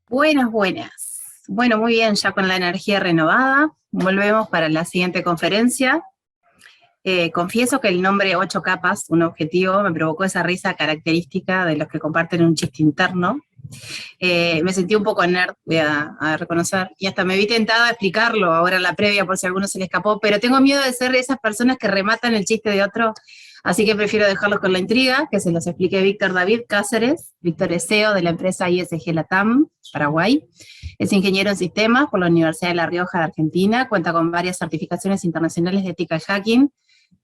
Buenas, buenas. Bueno, muy bien, ya con la energía renovada, volvemos para la siguiente conferencia. Confieso que el nombre 8 capas, un objetivo, me provocó esa risa característica de los que comparten un chiste interno. Me sentí un poco nerd, voy a reconocer, y hasta me vi tentada a explicarlo ahora en la previa por si a alguno se le escapó, pero tengo miedo de ser esas personas que rematan el chiste de otro, así que prefiero dejarlos con la intriga, que se los explique Víctor David Cáceres. Víctor es CEO de la empresa ISG Latam, Paraguay. Es ingeniero en sistemas por la Universidad de La Rioja de Argentina, cuenta con varias certificaciones internacionales de ética y hacking,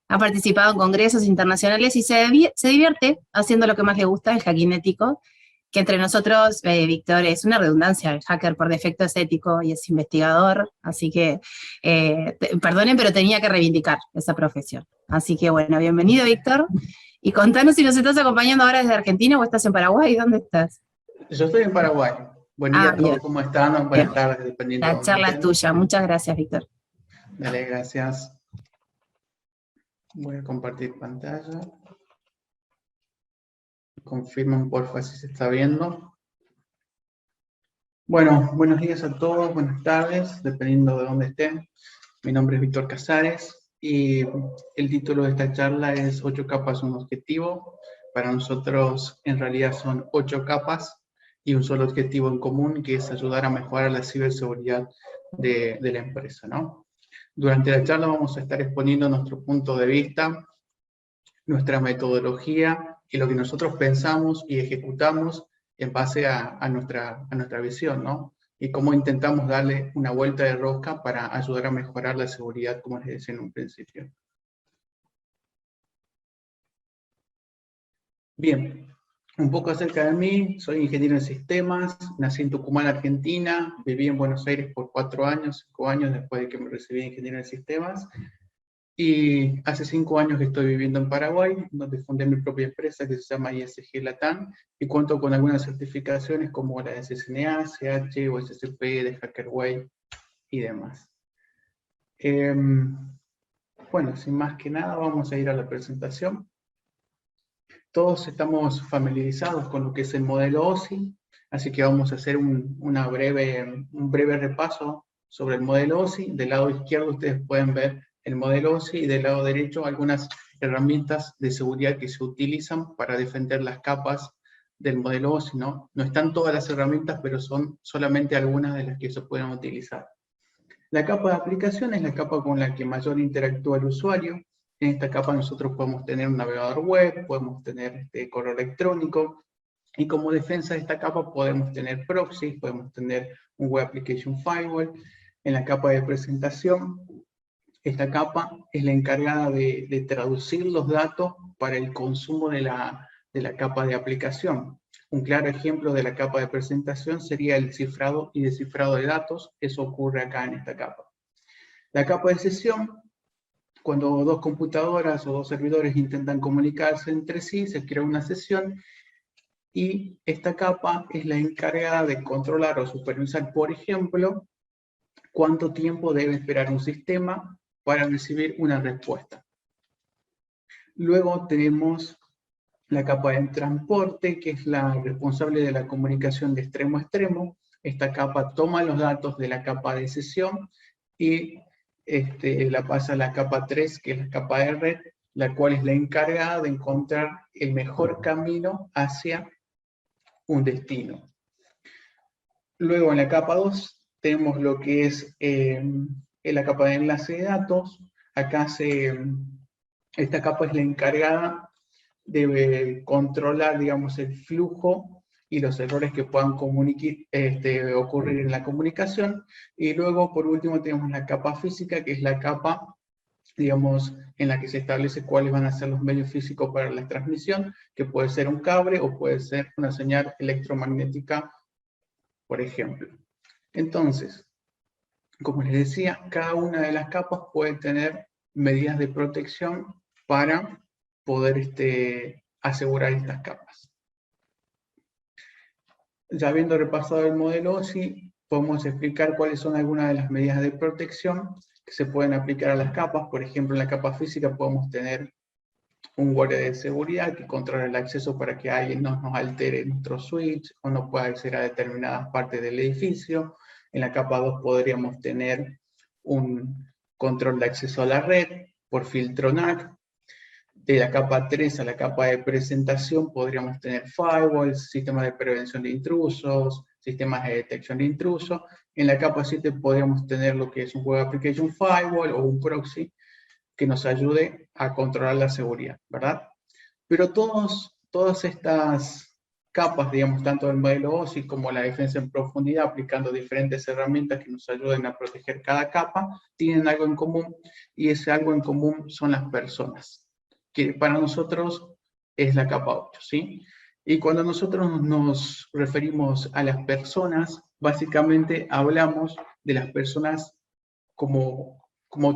ha participado en congresos internacionales y se divierte haciendo lo que más le gusta, el hacking ético, que entre nosotros, Víctor, es una redundancia, el hacker por defecto es ético y es investigador, así que, perdonen, pero tenía que reivindicar esa profesión. Así que bueno, bienvenido Víctor, y contanos si nos estás acompañando ahora desde Argentina o estás en Paraguay, ¿dónde estás? Yo estoy en Paraguay. Buen día a todos, Bien, ¿cómo están? Buenas tardes, dependiendo de la dónde charla es estén. tuya, muchas gracias Víctor. Dale, gracias. Voy a compartir pantalla. Confirmen porfa si se está viendo. Bueno, buenos días a todos, buenas tardes, dependiendo de dónde estén. Mi nombre es Víctor Cáceres y el título de esta charla es 8 capas, un objetivo. Para nosotros en realidad son 8 capas y un solo objetivo en común, que es ayudar a mejorar la ciberseguridad de la empresa, ¿no? Durante la charla vamos a estar exponiendo nuestro punto de vista, nuestra metodología y lo que nosotros pensamos y ejecutamos en base a nuestra visión, ¿no? Y cómo intentamos darle una vuelta de rosca para ayudar a mejorar la seguridad, como les decía en un principio. Bien, un poco acerca de mí. Soy ingeniero en sistemas, nací en Tucumán, Argentina, viví en Buenos Aires por 4 años, 5 años después de que me recibí de ingeniero en sistemas. Y hace 5 años que estoy viviendo en Paraguay, donde fundé mi propia empresa que se llama ISG Latam, y cuento con algunas certificaciones como la de CCNA, CH o SCP, de HackerWay y demás. Bueno, sin más que nada, vamos a ir a la presentación. Todos estamos familiarizados con lo que es el modelo OSI, así que vamos a hacer un breve repaso sobre el modelo OSI. Del lado izquierdo ustedes pueden ver el modelo OSI y del lado derecho algunas herramientas de seguridad que se utilizan para defender las capas del modelo OSI, ¿no? No están todas las herramientas, pero son solamente algunas de las que se pueden utilizar. La capa de aplicación es la capa con la que mayor interactúa el usuario. En esta capa nosotros podemos tener un navegador web, podemos tener correo electrónico, y como defensa de esta capa podemos tener proxies, podemos tener un Web Application Firewall. En la capa de presentación, esta capa es la encargada de traducir los datos para el consumo de la capa de aplicación. Un claro ejemplo de la capa de presentación sería el cifrado y descifrado de datos. Eso ocurre acá en esta capa. La capa de sesión, cuando dos computadoras o dos servidores intentan comunicarse entre sí, se crea una sesión y esta capa es la encargada de controlar o supervisar, por ejemplo, cuánto tiempo debe esperar un sistema para recibir una respuesta. Luego tenemos la capa de transporte, que es la responsable de la comunicación de extremo a extremo. Esta capa toma los datos de la capa de sesión y la pasa a la capa 3, que es la capa de red, la cual es la encargada de encontrar el mejor camino hacia un destino. Luego en la capa 2 tenemos lo que es la capa de enlace de datos. Acá esta capa es la encargada de controlar, digamos, el flujo y los errores que puedan ocurrir en la comunicación. Y luego, por último, tenemos la capa física, que es la capa, digamos, en la que se establece cuáles van a ser los medios físicos para la transmisión, que puede ser un cable o puede ser una señal electromagnética, por ejemplo. Entonces, como les decía, cada una de las capas puede tener medidas de protección para poder asegurar estas capas. Ya habiendo repasado el modelo OSI, podemos explicar cuáles son algunas de las medidas de protección que se pueden aplicar a las capas. Por ejemplo, en la capa física podemos tener un guardia de seguridad que controla el acceso para que alguien no nos altere nuestro switch o no pueda acceder a determinadas partes del edificio. En la capa 2 podríamos tener un control de acceso a la red por filtro NAC. De la capa 3 a la capa de presentación podríamos tener firewalls, sistemas de prevención de intrusos, sistemas de detección de intrusos. En la capa 7 podríamos tener lo que es un Web Application Firewall o un proxy que nos ayude a controlar la seguridad, ¿verdad? Pero todas estas capas, digamos, tanto del modelo OSI como la defensa en profundidad, aplicando diferentes herramientas que nos ayuden a proteger cada capa, tienen algo en común, y ese algo en común son las personas, que para nosotros es la capa 8, ¿sí? Y cuando nosotros nos referimos a las personas, básicamente hablamos de las personas como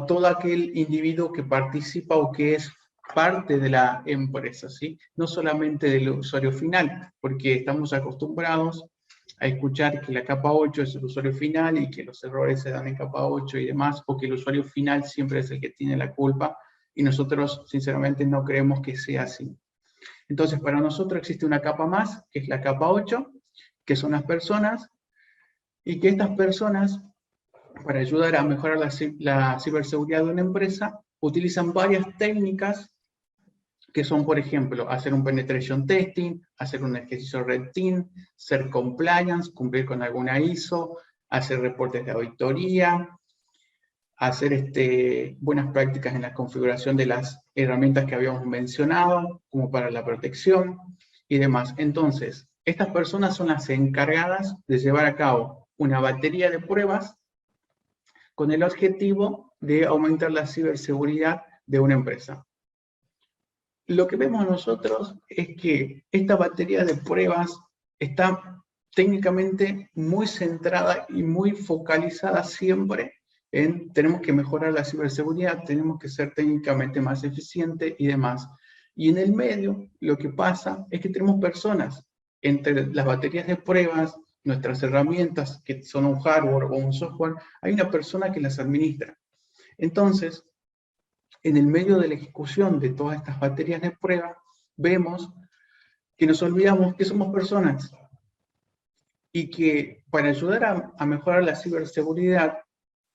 todo aquel individuo que participa o que es parte de la empresa, ¿sí? No solamente del usuario final, porque estamos acostumbrados a escuchar que la capa 8 es el usuario final y que los errores se dan en capa 8 y demás, o que el usuario final siempre es el que tiene la culpa, y nosotros sinceramente no creemos que sea así. Entonces, para nosotros existe una capa más, que es la capa 8, que son las personas, y que estas personas, para ayudar a mejorar la ciberseguridad de una empresa, utilizan varias técnicas que son, por ejemplo, hacer un penetration testing, hacer un ejercicio red team, ser compliance, cumplir con alguna ISO, hacer reportes de auditoría, hacer buenas prácticas en la configuración de las herramientas que habíamos mencionado, como para la protección y demás. Entonces, estas personas son las encargadas de llevar a cabo una batería de pruebas con el objetivo de aumentar la ciberseguridad de una empresa. Lo que vemos nosotros es que esta batería de pruebas está técnicamente muy centrada y muy focalizada siempre en tenemos que mejorar la ciberseguridad, tenemos que ser técnicamente más eficientes y demás. Y en el medio lo que pasa es que tenemos personas entre las baterías de pruebas, nuestras herramientas que son un hardware o un software, hay una persona que las administra. Entonces, en el medio de la ejecución de todas estas baterías de prueba, vemos que nos olvidamos que somos personas y que para ayudar a mejorar la ciberseguridad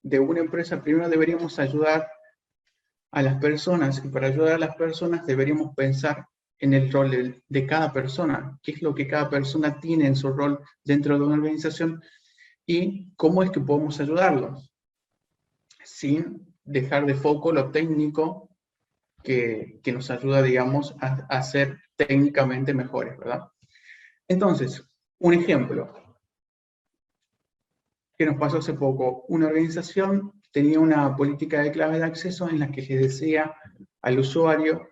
de una empresa, primero deberíamos ayudar a las personas, y para ayudar a las personas deberíamos pensar en el rol de cada persona, qué es lo que cada persona tiene en su rol dentro de una organización y cómo es que podemos ayudarlos, sin dejar de foco lo técnico que nos ayuda, digamos, a ser técnicamente mejores, ¿verdad? Entonces, un ejemplo que nos pasó hace poco. Una organización tenía una política de clave de acceso en la que le decía al usuario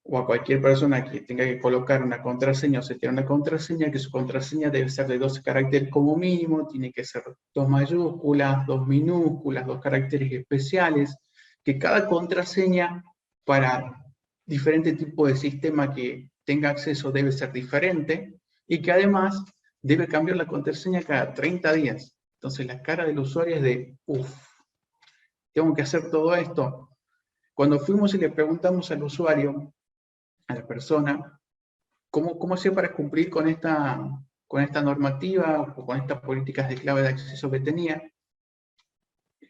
o a cualquier persona que tenga que colocar una contraseña o setear una contraseña, que su contraseña debe ser de 12 caracteres como mínimo, tiene que ser 2 mayúsculas, 2 minúsculas, 2 caracteres especiales, que cada contraseña para diferente tipo de sistema que tenga acceso debe ser diferente, y que además debe cambiar la contraseña cada 30 días. Entonces la cara del usuario es de, uff, tengo que hacer todo esto. Cuando fuimos y le preguntamos al usuario, a la persona, ¿cómo hacía para cumplir con esta normativa o con estas políticas de clave de acceso que tenía?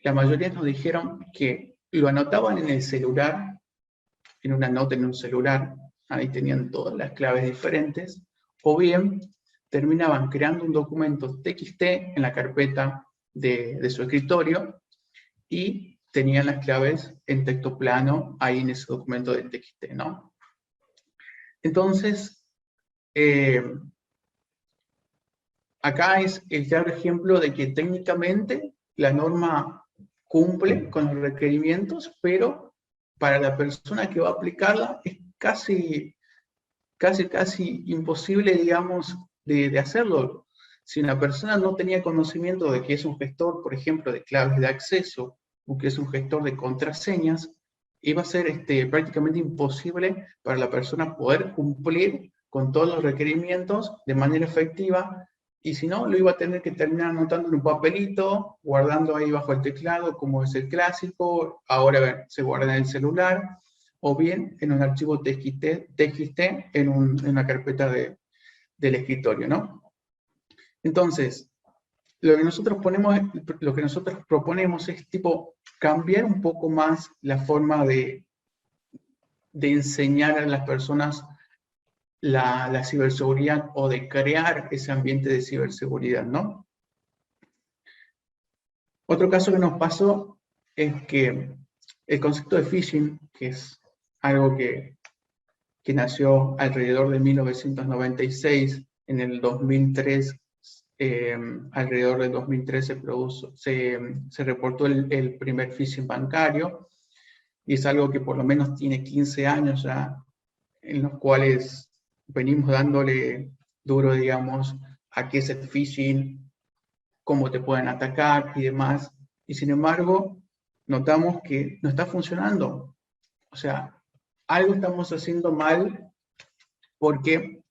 La mayoría nos dijeron que lo anotaban en el celular, en una nota en un celular, ahí tenían todas las claves diferentes, o bien terminaban creando un documento TXT en la carpeta de su escritorio y tenían las claves en texto plano ahí en ese documento de TXT, ¿no? Entonces, acá es el claro ejemplo de que técnicamente la norma cumple con los requerimientos, pero para la persona que va a aplicarla es casi imposible, digamos, de hacerlo. Si una persona no tenía conocimiento de que es un gestor, por ejemplo, de claves de acceso, o que es un gestor de contraseñas, iba a ser prácticamente imposible para la persona poder cumplir con todos los requerimientos de manera efectiva, y si no, lo iba a tener que terminar anotando en un papelito, guardando ahí bajo el teclado, como es el clásico, ahora se guarda en el celular, o bien en un archivo TXT en una carpeta del escritorio, ¿no? Entonces, lo que nosotros proponemos es tipo cambiar un poco más la forma de enseñar a las personas la ciberseguridad, o de crear ese ambiente de ciberseguridad, ¿no? Otro caso que nos pasó es que el concepto de phishing, que es algo que nació alrededor de 1996, en el 2003, alrededor del 2003 se reportó el primer phishing bancario, y es algo que por lo menos tiene 15 años ya, en los cuales venimos dándole duro, digamos, a qué es el phishing, cómo te pueden atacar y demás, y sin embargo, notamos que no está funcionando. O sea, algo estamos haciendo mal, porque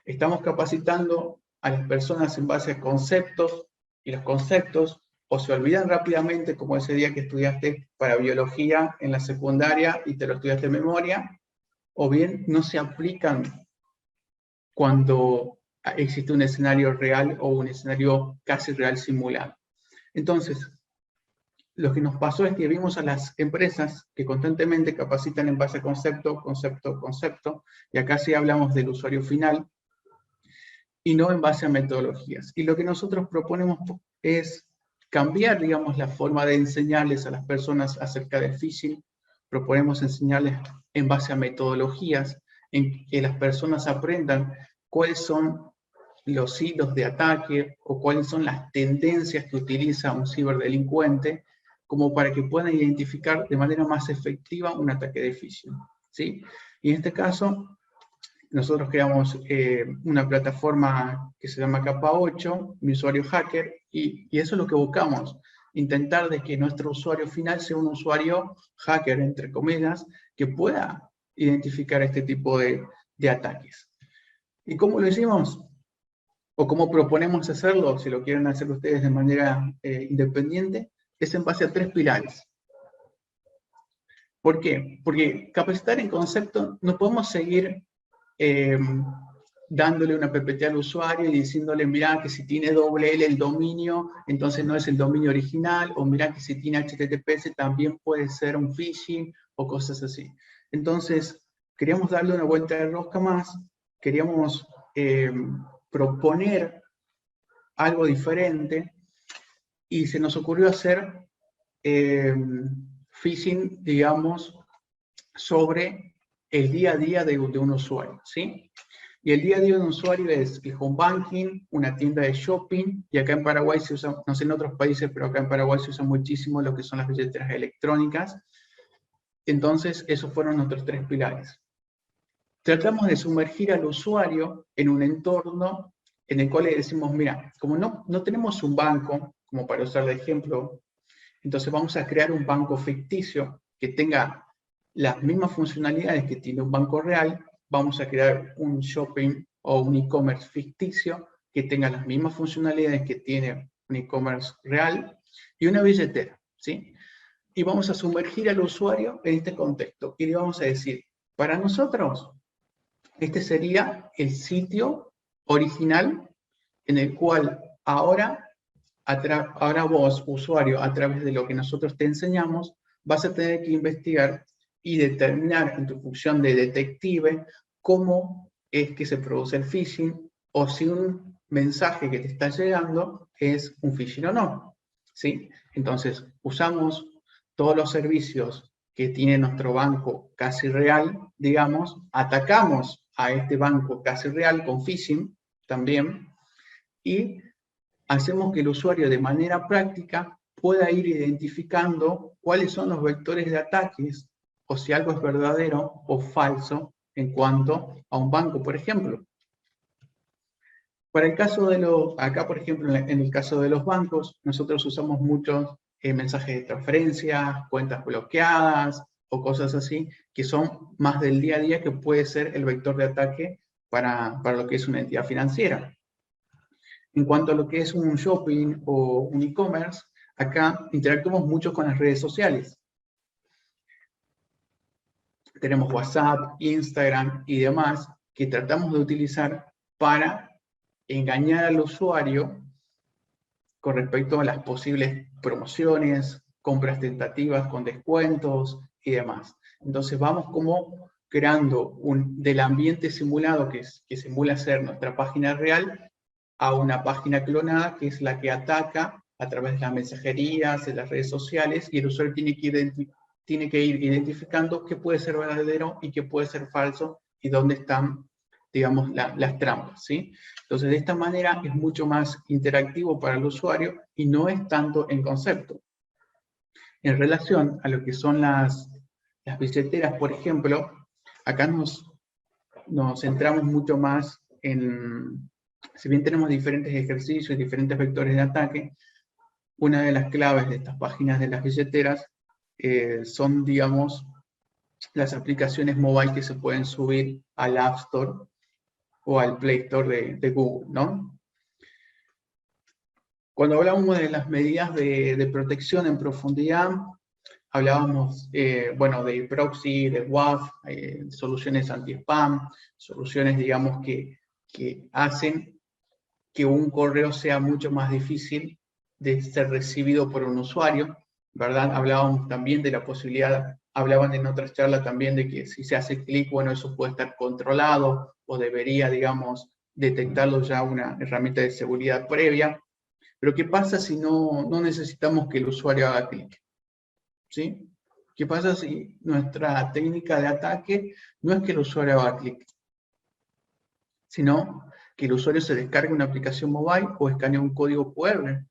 estamos capacitando a las personas en base a conceptos, y los conceptos o se olvidan rápidamente, como ese día que estudiaste para biología en la secundaria y te lo estudiaste de memoria, o bien no se aplican cuando existe un escenario real o un escenario casi real simulado. Entonces, lo que nos pasó es que vimos a las empresas que constantemente capacitan en base a concepto, concepto, concepto, y acá sí hablamos del usuario final, y no en base a metodologías. Y lo que nosotros proponemos es cambiar, digamos, la forma de enseñarles a las personas acerca del phishing. Proponemos enseñarles en base a metodologías, en que las personas aprendan cuáles son los hilos de ataque, o cuáles son las tendencias que utiliza un ciberdelincuente, como para que puedan identificar de manera más efectiva un ataque de phishing, ¿sí? Y en este caso, nosotros creamos una plataforma que se llama Capa 8, mi usuario hacker, y eso es lo que buscamos, intentar de que nuestro usuario final sea un usuario hacker, entre comillas, que pueda identificar este tipo de ataques. ¿Y cómo lo hicimos? ¿O cómo proponemos hacerlo, si lo quieren hacer ustedes de manera independiente? Es en base a 3 pilares. ¿Por qué? Porque capacitar en concepto, no podemos seguir dándole una PPT al usuario y diciéndole, mira que si tiene doble L el dominio, entonces no es el dominio original, o mira que si tiene HTTPS también puede ser un phishing, o cosas así. Entonces, queríamos darle una vuelta de rosca más, queríamos proponer algo diferente, y se nos ocurrió hacer phishing, digamos, sobre el día a día de un usuario, ¿sí? Y el día a día de un usuario es el home banking, una tienda de shopping, y acá en Paraguay se usa, no sé en otros países, pero acá en Paraguay se usa muchísimo lo que son las billeteras electrónicas. Entonces, esos fueron nuestros 3 pilares. Tratamos de sumergir al usuario en un entorno en el cual le decimos, mira, como no tenemos un banco, como para usar de ejemplo, entonces vamos a crear un banco ficticio que tenga las mismas funcionalidades que tiene un banco real. Vamos a crear un shopping o un e-commerce ficticio que tenga las mismas funcionalidades que tiene un e-commerce real, y una billetera, ¿sí? Y vamos a sumergir al usuario en este contexto, y le vamos a decir, para nosotros, este sería el sitio original en el cual ahora vos, usuario, a través de lo que nosotros te enseñamos, vas a tener que investigar y determinar en tu función de detective cómo es que se produce el phishing, o si un mensaje que te está llegando es un phishing o no, ¿sí? Entonces, usamos todos los servicios que tiene nuestro banco casi real, digamos, atacamos a este banco casi real con phishing también, y hacemos que el usuario de manera práctica pueda ir identificando cuáles son los vectores de ataques, o si algo es verdadero o falso en cuanto a un banco, por ejemplo. Para el caso de acá por ejemplo, en el caso de los bancos, nosotros usamos muchos mensajes de transferencia, cuentas bloqueadas, o cosas así, que son más del día a día, que puede ser el vector de ataque para lo que es una entidad financiera. En cuanto a lo que es un shopping o un e-commerce, acá interactuamos mucho con las redes sociales. Tenemos WhatsApp, Instagram y demás, que tratamos de utilizar para engañar al usuario con respecto a las posibles promociones, compras tentativas con descuentos y demás. Entonces vamos como creando del ambiente simulado, que simula ser nuestra página real, a una página clonada, que es la que ataca a través de las mensajerías, de las redes sociales, y el usuario tiene que ir identificando qué puede ser verdadero y qué puede ser falso, y dónde están, digamos, las trampas, ¿sí? Entonces, de esta manera es mucho más interactivo para el usuario y no es tanto en concepto. En relación a lo que son las billeteras, por ejemplo, acá nos centramos mucho más en, si bien tenemos diferentes ejercicios, diferentes vectores de ataque, una de las claves de estas páginas de las billeteras son, digamos, las aplicaciones mobile que se pueden subir al App Store o al Play Store de Google, ¿no? Cuando hablamos de las medidas de protección en profundidad, hablábamos, bueno, de proxy, de WAF, soluciones anti-spam, soluciones, digamos, que hacen que un correo sea mucho más difícil de ser recibido por un usuario, ¿verdad? Hablábamos también de la posibilidad, hablaban en otras charlas también de que si se hace clic, bueno, eso puede estar controlado o debería, digamos, detectarlo ya una herramienta de seguridad previa. Pero ¿qué pasa si no necesitamos que el usuario haga clic? ¿Sí? ¿Qué pasa si nuestra técnica de ataque no es que el usuario haga clic, sino que el usuario se descargue una aplicación mobile o escanee un código QR,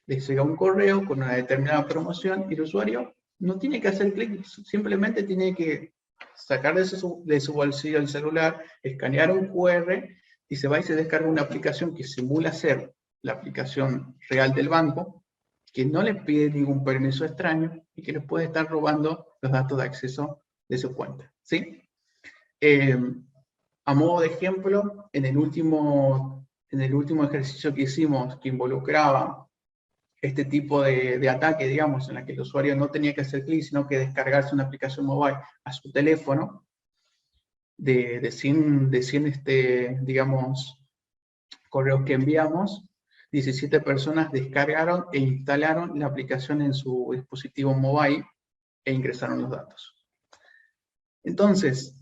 le llega un correo con una determinada promoción y el usuario no tiene que hacer clic, simplemente tiene que sacar de su bolsillo el celular, escanear un QR y se va y se descarga una aplicación que simula ser la aplicación real del banco, que no le pide ningún permiso extraño y que le puede estar robando los datos de acceso de su cuenta, ¿sí? A modo de ejemplo, en el último ejercicio que hicimos, que involucraba este tipo de ataque, digamos, en la que el usuario no tenía que hacer clic, sino que descargarse una aplicación mobile a su teléfono, de 100 digamos, correos que enviamos, 17 personas descargaron e instalaron la aplicación en su dispositivo mobile e ingresaron los datos. Entonces,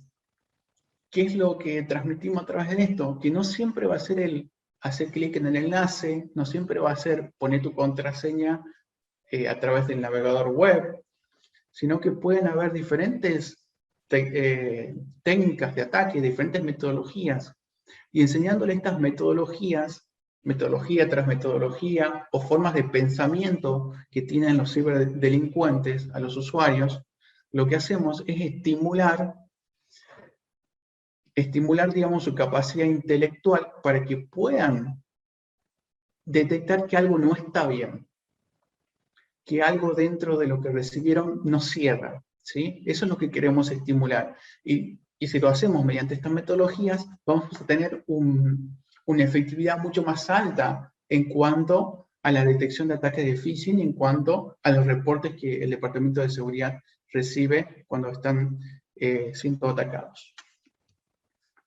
¿qué es lo que transmitimos a través de esto? Que no siempre va a ser el hacer clic en el enlace, no siempre va a ser poner tu contraseña a través del navegador web, sino que pueden haber diferentes técnicas de ataque, diferentes metodologías, y enseñándole estas metodologías, metodología tras metodología, o formas de pensamiento que tienen los ciberdelincuentes a los usuarios, lo que hacemos es estimular, digamos, su capacidad intelectual para que puedan detectar que algo no está bien, que algo dentro de lo que recibieron no cierra, ¿sí? Eso es lo que queremos estimular. Y si lo hacemos mediante estas metodologías, vamos a tener una efectividad mucho más alta en cuanto a la detección de ataques de phishing, en cuanto a los reportes que el Departamento de Seguridad recibe cuando están siendo atacados.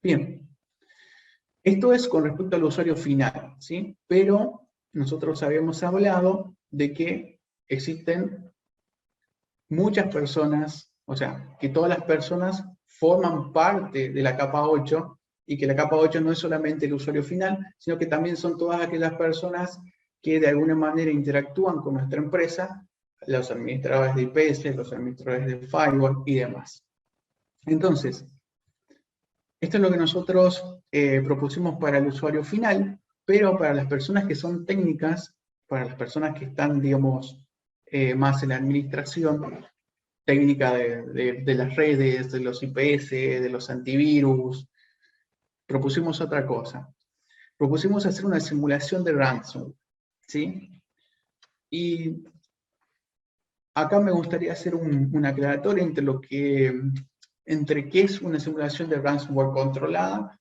Bien, esto es con respecto al usuario final, ¿sí? Pero nosotros habíamos hablado de que existen muchas personas, o sea, que todas las personas forman parte de la capa 8 y que la capa 8 no es solamente el usuario final, sino que también son todas aquellas personas que de alguna manera interactúan con nuestra empresa, los administradores de IPS, los administradores de firewall y demás. Entonces, esto es lo que nosotros propusimos para el usuario final, pero para las personas que son técnicas, para las personas que están, digamos, más en la administración técnica de las redes, de los IPS, de los antivirus, propusimos otra cosa. Propusimos hacer una simulación de ransomware, ¿sí? Y Acá me gustaría hacer una aclaratoria entre qué es una simulación de ransomware controlada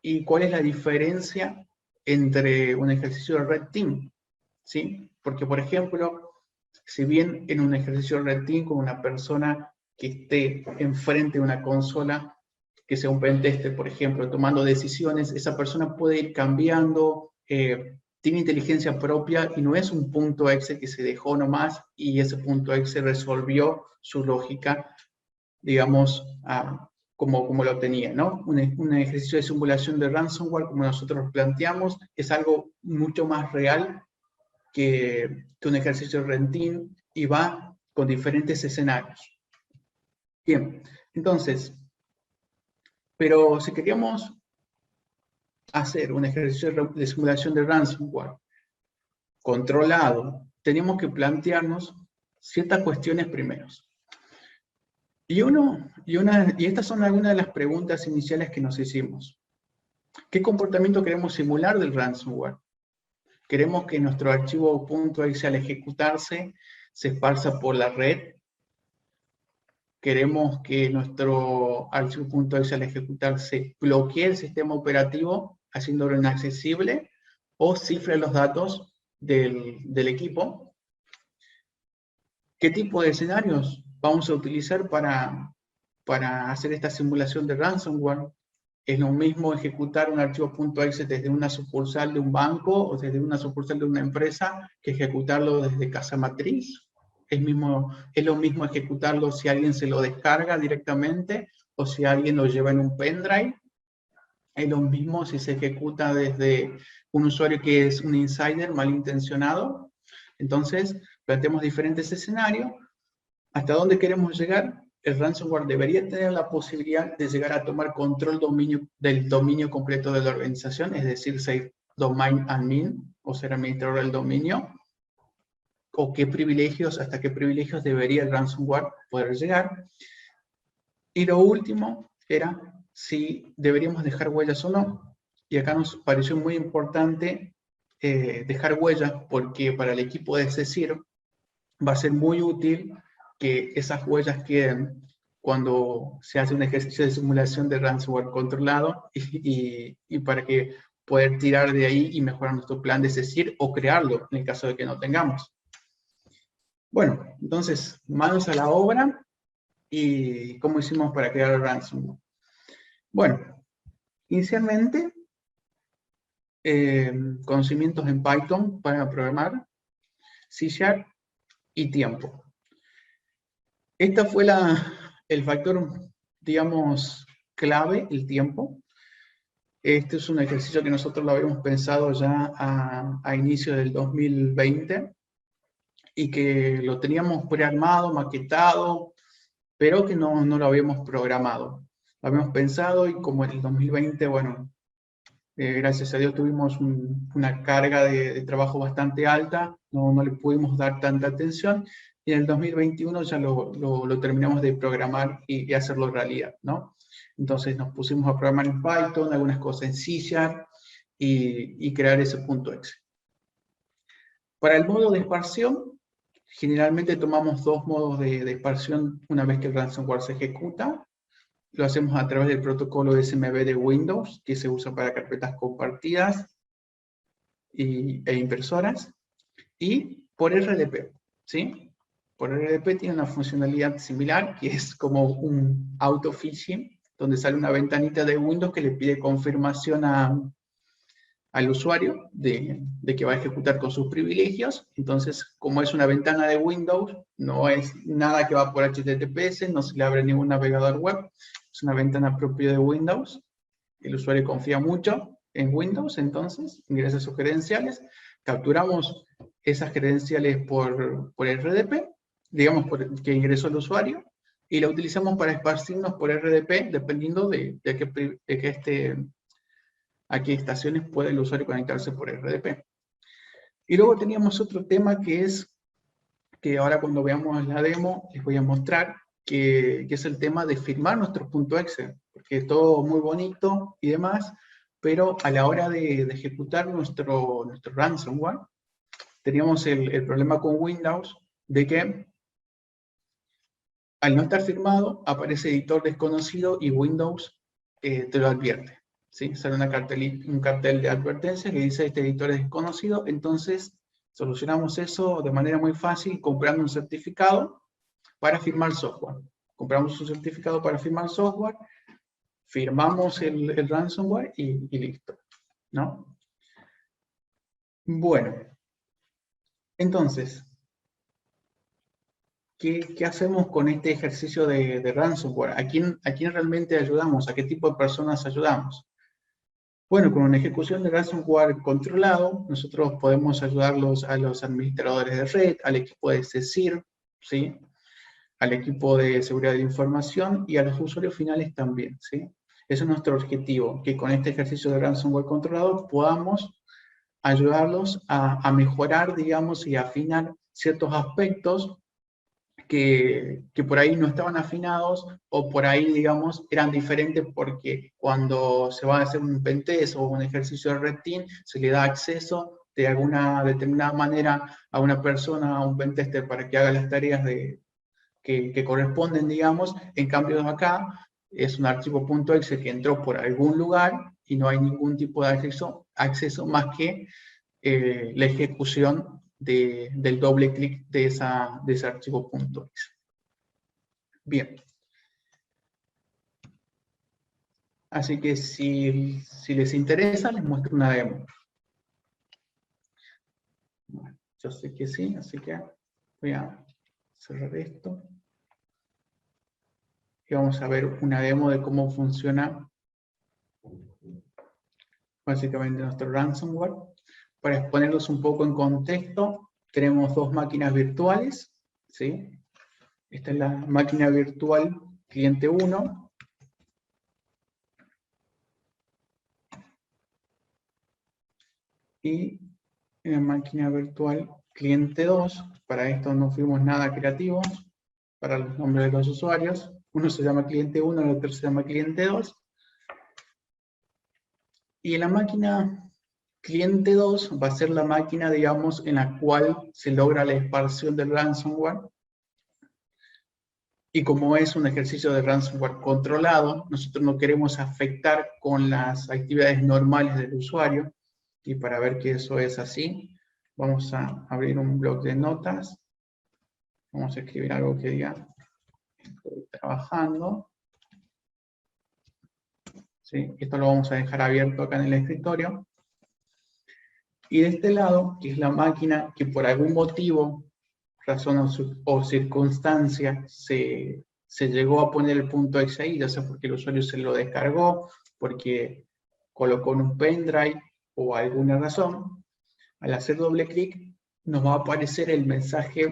y cuál es la diferencia entre un ejercicio de Red Team, ¿sí? Porque, por ejemplo, si bien en un ejercicio de Red Team con una persona que esté enfrente de una consola, que sea un pentester, por ejemplo, tomando decisiones, esa persona puede ir cambiando, tiene inteligencia propia y no es un punto exe que se dejó nomás y ese punto exe resolvió su lógica, digamos, como lo tenía, ¿no? Un ejercicio de simulación de ransomware, como nosotros planteamos, es algo mucho más real que un ejercicio de Red Team y va con diferentes escenarios. Bien, entonces, pero si queríamos hacer un ejercicio de simulación de ransomware controlado, teníamos que plantearnos ciertas cuestiones primero. Y estas son algunas de las preguntas iniciales que nos hicimos. ¿Qué comportamiento queremos simular del ransomware? ¿Queremos que nuestro archivo .exe al ejecutarse se esparza por la red? ¿Queremos que nuestro archivo .exe al ejecutarse bloquee el sistema operativo haciéndolo inaccesible o cifre los datos del equipo? ¿Qué tipo de escenarios vamos a utilizar para hacer esta simulación de ransomware? ¿Es lo mismo ejecutar un archivo .exe desde una sucursal de un banco o desde una sucursal de una empresa que ejecutarlo desde casa matriz? ¿Es lo mismo ejecutarlo si alguien se lo descarga directamente o si alguien lo lleva en un pendrive? ¿Es lo mismo si se ejecuta desde un usuario que es un insider malintencionado? Entonces, planteamos diferentes escenarios. ¿Hasta dónde queremos llegar? El ransomware debería tener la posibilidad de llegar a tomar control del dominio completo de la organización, es decir, ser domain admin o ser administrador del dominio, o hasta qué privilegios debería el ransomware poder llegar. Y lo último era si deberíamos dejar huellas o no. Y acá nos pareció muy importante dejar huellas porque para el equipo de CSIR va a ser muy útil que esas huellas queden cuando se hace un ejercicio de simulación de ransomware controlado y para que poder tirar de ahí y mejorar nuestro plan de CSIR o crearlo en el caso de que no tengamos. Bueno, entonces, manos a la obra y cómo hicimos para crear el ransomware. Bueno, inicialmente, conocimientos en Python para programar, C# y tiempo. Este fue el factor, digamos, clave, el tiempo. Este es un ejercicio que nosotros lo habíamos pensado ya a inicio del 2020 y que lo teníamos prearmado, maquetado, pero que no lo habíamos programado. Lo habíamos pensado y como en el 2020, bueno, gracias a Dios tuvimos una carga de trabajo bastante alta, no le pudimos dar tanta atención, y en el 2021 ya lo terminamos de programar y hacerlo realidad, ¿no? Entonces nos pusimos a programar en Python, algunas cosas en C# y crear ese .exe. Para el modo de esparción, generalmente tomamos dos modos de esparción una vez que el ransomware se ejecuta. Lo hacemos a través del protocolo SMB de Windows, que se usa para carpetas compartidas e impresoras, y por RDP, ¿sí? Por RDP tiene una funcionalidad similar, que es como un auto-phishing, donde sale una ventanita de Windows que le pide confirmación al usuario de que va a ejecutar con sus privilegios. Entonces, como es una ventana de Windows, no es nada que va por HTTPS, no se le abre ningún navegador web, es una ventana propia de Windows. El usuario confía mucho en Windows, entonces ingresa sus credenciales, capturamos esas credenciales por RDP, digamos que ingresó el usuario, y la utilizamos para esparcirnos por RDP, dependiendo a qué estaciones puede el usuario conectarse por RDP. Y luego teníamos otro tema que ahora cuando veamos la demo les voy a mostrar, que es el tema de firmar nuestro .exe, porque es todo muy bonito y demás, pero a la hora de ejecutar nuestro ransomware, teníamos el problema con Windows de que al no estar firmado, aparece editor desconocido y Windows te lo advierte, ¿sí? Sale un cartel de advertencia que dice este editor es desconocido. Entonces solucionamos eso de manera muy fácil comprando un certificado para firmar software. Compramos un certificado para firmar software, firmamos el ransomware y listo, ¿no? Bueno, entonces, ¿qué hacemos con este ejercicio de ransomware? ¿A quién realmente ayudamos? ¿A qué tipo de personas ayudamos? Bueno, con una ejecución de ransomware controlado, nosotros podemos ayudarlos a los administradores de red, al equipo de SECIR, ¿sí? Al equipo de seguridad de información y a los usuarios finales también, ¿sí? Ese es nuestro objetivo, que con este ejercicio de ransomware controlado podamos ayudarlos a mejorar, digamos, y afinar ciertos aspectos que por ahí no estaban afinados, o por ahí, digamos, eran diferentes porque cuando se va a hacer un pentest o un ejercicio de red team, se le da acceso de alguna determinada manera a una persona, a un pentester, para que haga las tareas que corresponden, digamos. En cambio acá es un archivo .exe que entró por algún lugar y no hay ningún tipo de acceso más que la ejecución del doble clic de ese archivo .exe. Bien. Así que si les interesa, les muestro una demo. Bueno, yo sé que sí, así que voy a cerrar esto. Y vamos a ver una demo de cómo funciona básicamente nuestro ransomware. Para exponerlos un poco en contexto, tenemos dos máquinas virtuales, ¿sí? Esta es la máquina virtual cliente 1. Y la máquina virtual cliente 2. Para esto no fuimos nada creativos, para los nombres de los usuarios. Uno se llama cliente 1, el otro se llama cliente 2. Y en la máquina cliente 2 va a ser la máquina, digamos, en la cual se logra la expansión del ransomware. Y como es un ejercicio de ransomware controlado, nosotros no queremos afectar con las actividades normales del usuario. Y para ver que eso es así, vamos a abrir un bloc de notas. Vamos a escribir algo que diga, estoy trabajando. ¿Sí? Esto lo vamos a dejar abierto acá en el escritorio. Y de este lado, que es la máquina que por algún motivo, razón o circunstancia, se llegó a poner el .exe ahí, ya sea porque el usuario se lo descargó, porque colocó en un pendrive o alguna razón, al hacer doble clic nos va a aparecer el mensaje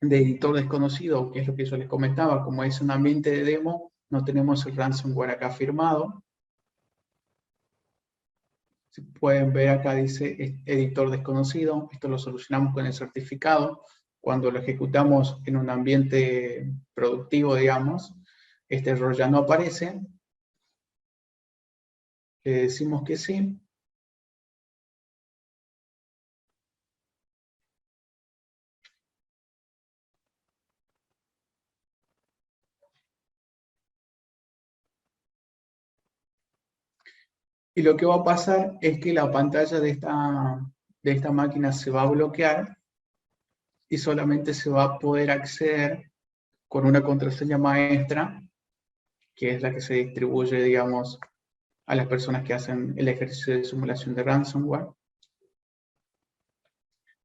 de editor desconocido, que es lo que yo les comentaba. Como es un ambiente de demo, no tenemos el ransomware acá firmado. Si pueden ver acá dice editor desconocido. Esto lo solucionamos con el certificado. Cuando lo ejecutamos en un ambiente productivo, digamos, este error ya no aparece. Le decimos que sí. Y lo que va a pasar es que la pantalla de esta máquina se va a bloquear y solamente se va a poder acceder con una contraseña maestra, que es la que se distribuye, digamos, a las personas que hacen el ejercicio de simulación de ransomware.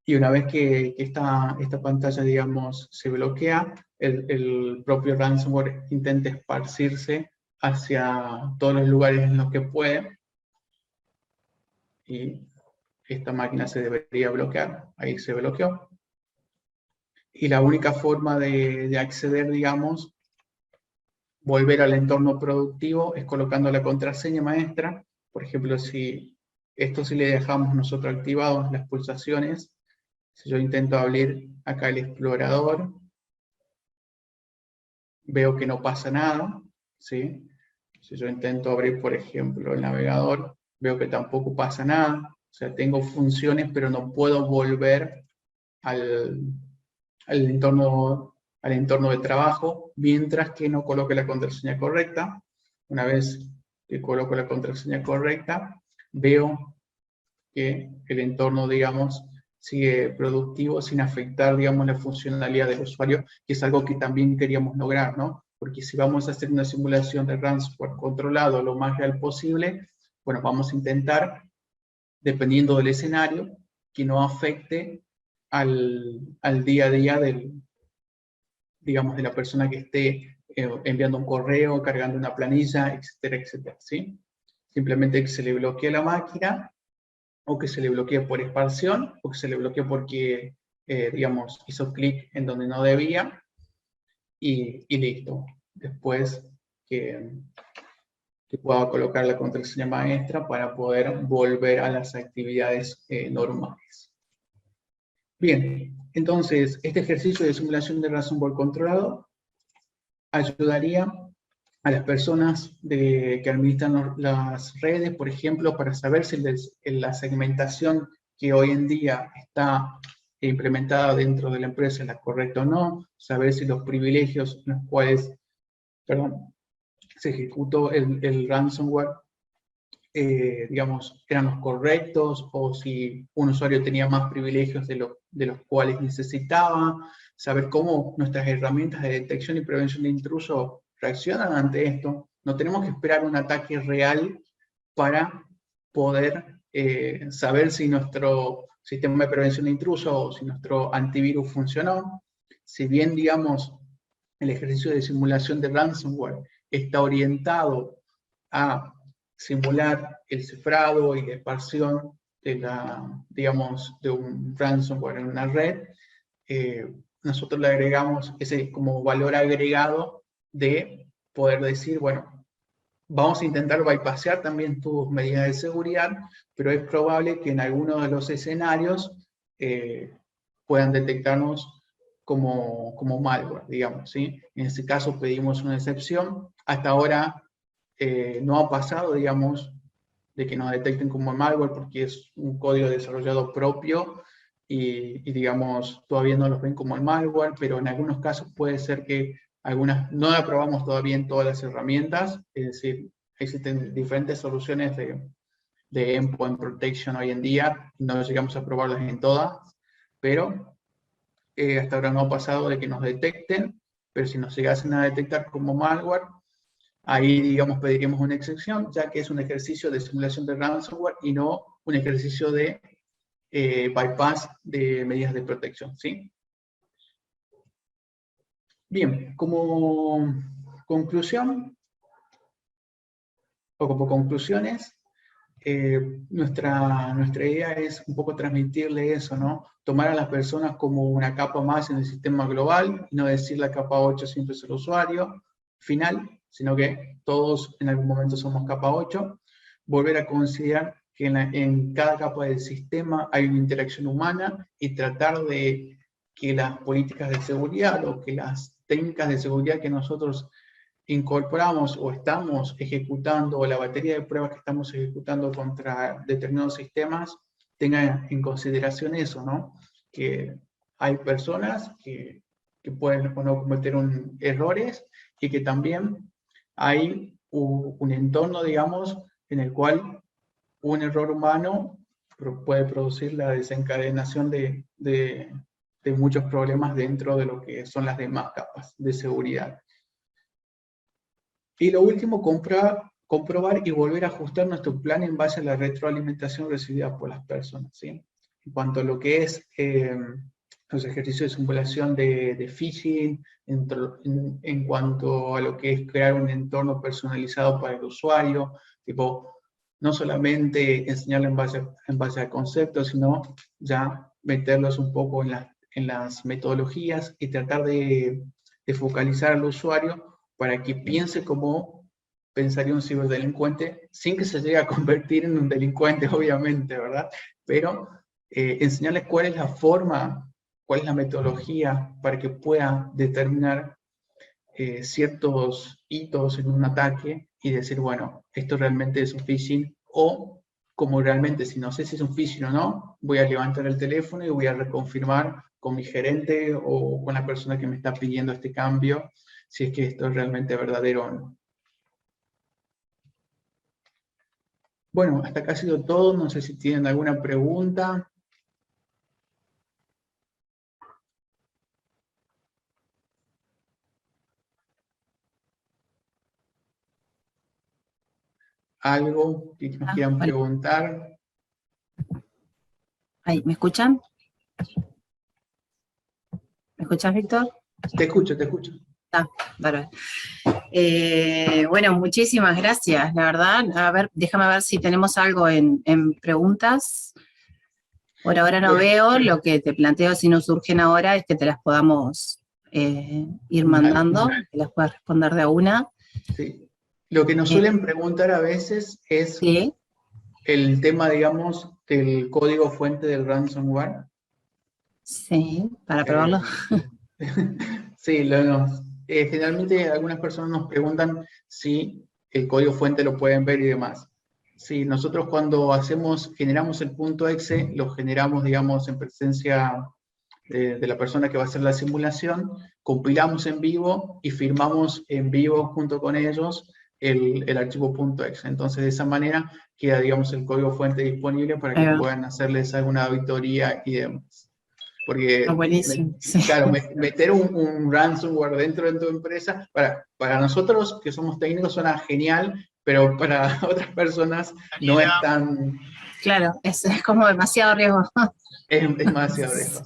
Y una vez que esta pantalla, digamos, se bloquea, el propio ransomware intenta esparcirse hacia todos los lugares en los que puede, y esta máquina se debería bloquear. Ahí se bloqueó. Y la única forma de acceder, digamos, volver al entorno productivo, es colocando la contraseña maestra. Por ejemplo, si le dejamos nosotros activados las pulsaciones, si yo intento abrir acá el explorador, veo que no pasa nada, ¿sí? Si yo intento abrir, por ejemplo, el navegador, veo que tampoco pasa nada. O sea, tengo funciones, pero no puedo volver al entorno al entorno de trabajo, mientras que no coloque la contraseña correcta. Una vez que coloco la contraseña correcta, veo que el entorno, digamos, sigue productivo sin afectar, digamos, la funcionalidad del usuario, que es algo que también queríamos lograr, ¿no? Porque si vamos a hacer una simulación de ransomware controlado lo más real posible, bueno, vamos a intentar, dependiendo del escenario, que no afecte al día a día digamos, de la persona que esté enviando un correo, cargando una planilla, etcétera, etcétera, ¿sí? Simplemente que se le bloquee la máquina, o que se le bloquee por expansión, o que se le bloquee porque, digamos, hizo clic en donde no debía, y listo. Después que pueda colocar la contraseña maestra para poder volver a las actividades normales. Bien, entonces, este ejercicio de simulación de ransomware controlado ayudaría a las personas que administran las redes, por ejemplo, para saber si la segmentación que hoy en día está implementada dentro de la empresa es la correcta o no, saber si los privilegios en los cuales, se ejecutó el ransomware, digamos, eran los correctos, o si un usuario tenía más privilegios de los cuales necesitaba, saber cómo nuestras herramientas de detección y prevención de intrusos reaccionan ante esto. No tenemos que esperar un ataque real para poder saber si nuestro sistema de prevención de intrusos o si nuestro antivirus funcionó. Si bien, digamos, el ejercicio de simulación de ransomware está orientado a simular el cifrado y la expansión digamos, de un ransomware en una red, nosotros le agregamos ese como valor agregado de poder decir, bueno, vamos a intentar bypassear también tus medidas de seguridad, pero es probable que en algunos de los escenarios puedan detectarnos como malware, digamos, ¿sí? En este caso pedimos una excepción. Hasta ahora no ha pasado, digamos, de que nos detecten como malware porque es un código desarrollado propio y digamos, todavía no los ven como el malware, pero en algunos casos puede ser que no la probamos todavía en todas las herramientas, es decir, existen diferentes soluciones de endpoint protection hoy en día, no llegamos a probarlas en todas, pero hasta ahora no ha pasado de que nos detecten, pero si nos llegasen a detectar como malware, ahí, digamos, pediríamos una excepción, ya que es un ejercicio de simulación de ransomware y no un ejercicio de bypass de medidas de protección, ¿sí? Bien, como conclusión, o como conclusiones, nuestra idea es un poco transmitirle eso, ¿no? Tomar a las personas como una capa más en el sistema global, y no decir la capa 8 siempre es el usuario final, sino que todos en algún momento somos capa 8. Volver a considerar que en cada capa del sistema hay una interacción humana, y tratar de que las políticas de seguridad o que las técnicas de seguridad que nosotros incorporamos o estamos ejecutando, o la batería de pruebas que estamos ejecutando contra determinados sistemas, tengan en consideración eso, ¿no? Que hay personas que pueden o no cometer errores, y que también hay un entorno, digamos, en el cual un error humano puede producir la desencadenación de muchos problemas dentro de lo que son las demás capas de seguridad. Y lo último, comprobar y volver a ajustar nuestro plan en base a la retroalimentación recibida por las personas, ¿sí? En cuanto a lo que es los ejercicios de simulación de phishing, en cuanto a lo que es crear un entorno personalizado para el usuario, tipo, no solamente enseñarle en base a conceptos, sino ya meterlos un poco en las metodologías, y tratar de focalizar al usuario para que piense como pensaría un ciberdelincuente, sin que se llegue a convertir en un delincuente, obviamente, ¿verdad? Pero enseñarles cuál es la forma, cuál es la metodología para que pueda determinar ciertos hitos en un ataque, y decir, bueno, esto realmente es un phishing, o como realmente, si no sé si es un phishing o no, voy a levantar el teléfono y voy a reconfirmar con mi gerente o con la persona que me está pidiendo este cambio, si es que esto es realmente verdadero o no. Bueno, hasta acá ha sido todo. No sé si tienen alguna pregunta. ¿Algo que nos quieran Vale. preguntar? Ahí, ¿me escuchan? ¿Me escuchas, Víctor? Te escucho, te escucho. Bárbaro. Bueno, muchísimas gracias, la verdad. A ver, déjame ver si tenemos algo en preguntas. Por ahora no veo, lo que te planteo si nos surgen ahora es que te las podamos ir mandando, que las puedas responder de a una. Sí. Lo que nos suelen preguntar a veces es Sí. el tema, digamos, del código fuente del ransomware. Sí, para probarlo. Sí, generalmente algunas personas nos preguntan si el código fuente lo pueden ver y demás. Sí, nosotros cuando generamos el punto .exe, lo generamos, digamos, en presencia de la persona que va a hacer la simulación, compilamos en vivo y firmamos en vivo junto con ellos el archivo .exe. Entonces, de esa manera queda, digamos, el código fuente disponible para que puedan hacerles alguna auditoría y demás. Porque, buenísimo. claro, meter un ransomware dentro de tu empresa, para nosotros que somos técnicos suena genial, pero para otras personas no es tan... Claro, es como demasiado riesgo. Es demasiado riesgo.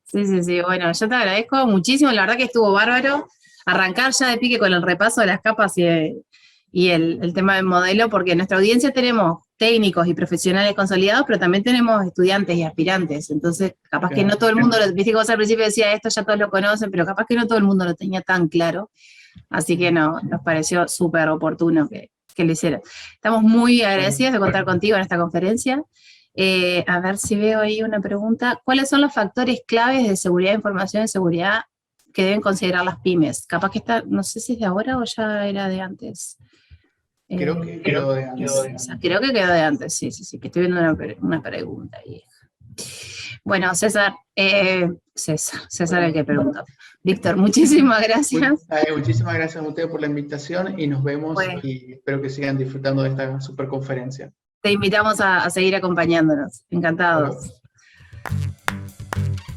Sí, bueno, yo te agradezco muchísimo, la verdad que estuvo bárbaro arrancar ya de pique con el repaso de las capas y el tema del modelo, porque en nuestra audiencia tenemos técnicos y profesionales consolidados, pero también tenemos estudiantes y aspirantes, entonces capaz que no todo el mundo, viste que vos al principio decía esto ya todos lo conocen, pero capaz que no todo el mundo lo tenía tan claro, así que nos pareció súper oportuno que lo hicieran. Estamos muy agradecidos de contar contigo en esta conferencia. A ver si veo ahí una pregunta. ¿Cuáles son los factores claves de seguridad de información y seguridad que deben considerar las pymes? Capaz que está, no sé si es de ahora o ya era de antes. Creo que quedó de antes. Creo que quedó de antes, sí, que estoy viendo una pregunta ahí. Bueno, César el que preguntó. Víctor, muchísimas gracias. Muchísimas gracias a ustedes por la invitación y nos vemos y espero que sigan disfrutando de esta super conferencia. Te invitamos a seguir acompañándonos. Encantados. Hasta luego.